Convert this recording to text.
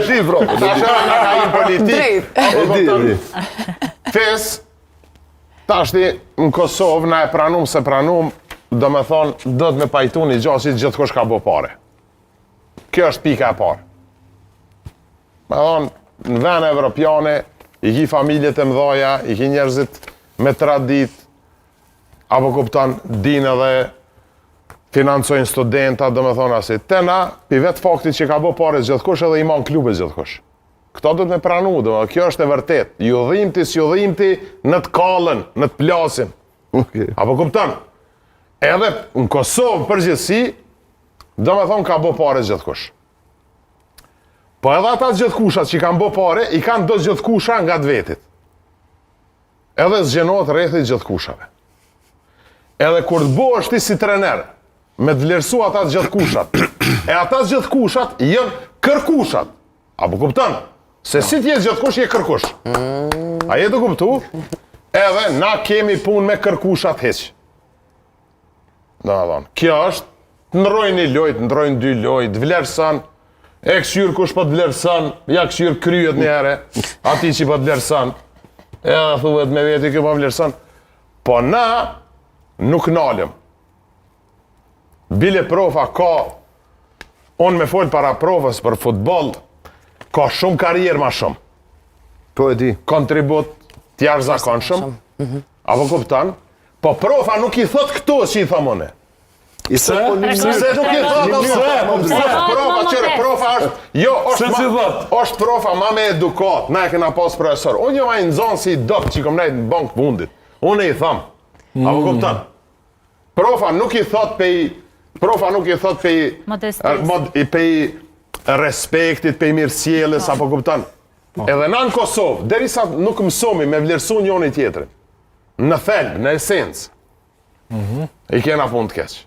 di, bro. Tash nga ka një politik. Fes, tashti në Kosovë na e pranum se pranum, do me thonë, do të me pajtu një gjasi gjithkush ka bo pare. Kjo është pika e parë. Me thonë, në vene evropiane, i ki familjet e mdhaja, i ki njerëzit me tradit, apo kupton, din edhe financojnë studenta, do me thonë asit. Tena, pi vetë faktit që ka bo pare gjithkush edhe i man klube gjithkush. Këto do të me pranu, kjo është e vërtet. Ju dhimti në të kallën, në të plasin. Apo kupton? Edhe në Kosovë përgjithsi, do me thonë ka bo pare gjithkush. Po edhe ata gjithkushat që kanë bo pare, i kanë do gjithkusha nga të vetit. Edhe zgjenohet rrethit gjithkushave. Edhe kur të bo është ti si trener, me të vlerësu ata gjithkushat, e ata gjithkushat jënë kërkushat. Apo kupton? Se si t'je gjithkush je kërkush. A je të kuptu? Edhe na kemi pun me kërkushat heq. Kjo është, të ndrojnë një lojt, ndrojnë dy lojt, vlerësan, e këshyrë kush po të vlerësan, ja këshyrë kryet një ere, ati që po të vlerësan, edhe thuhet me veti kjo po vlerësan. Po na nuk nalëm. Bile profa ka, unë me folë para profës për futbol, ka shumë karierë ma shumë. Po e di. Kontribut t'jarë zakonshëm, apo kuptan, po profa nuk i thot këto që i thomone. Se nuk i thot, profa qëre, profa është, jo, është profa ma me edukat, na e kena pas profesor. Unë jo ma i nëzonë si i dopë që i kom nejtë në bankë fundit. Unë i thamë, apo kuptan. Profa nuk i thot pe respektit, pe mirësjeles, apo kuptan. Edhe na në Kosovë, derisa nuk mësomi me vlerësu njoni tjetërin, në thelbë, në esencë, i kena pun të keqë.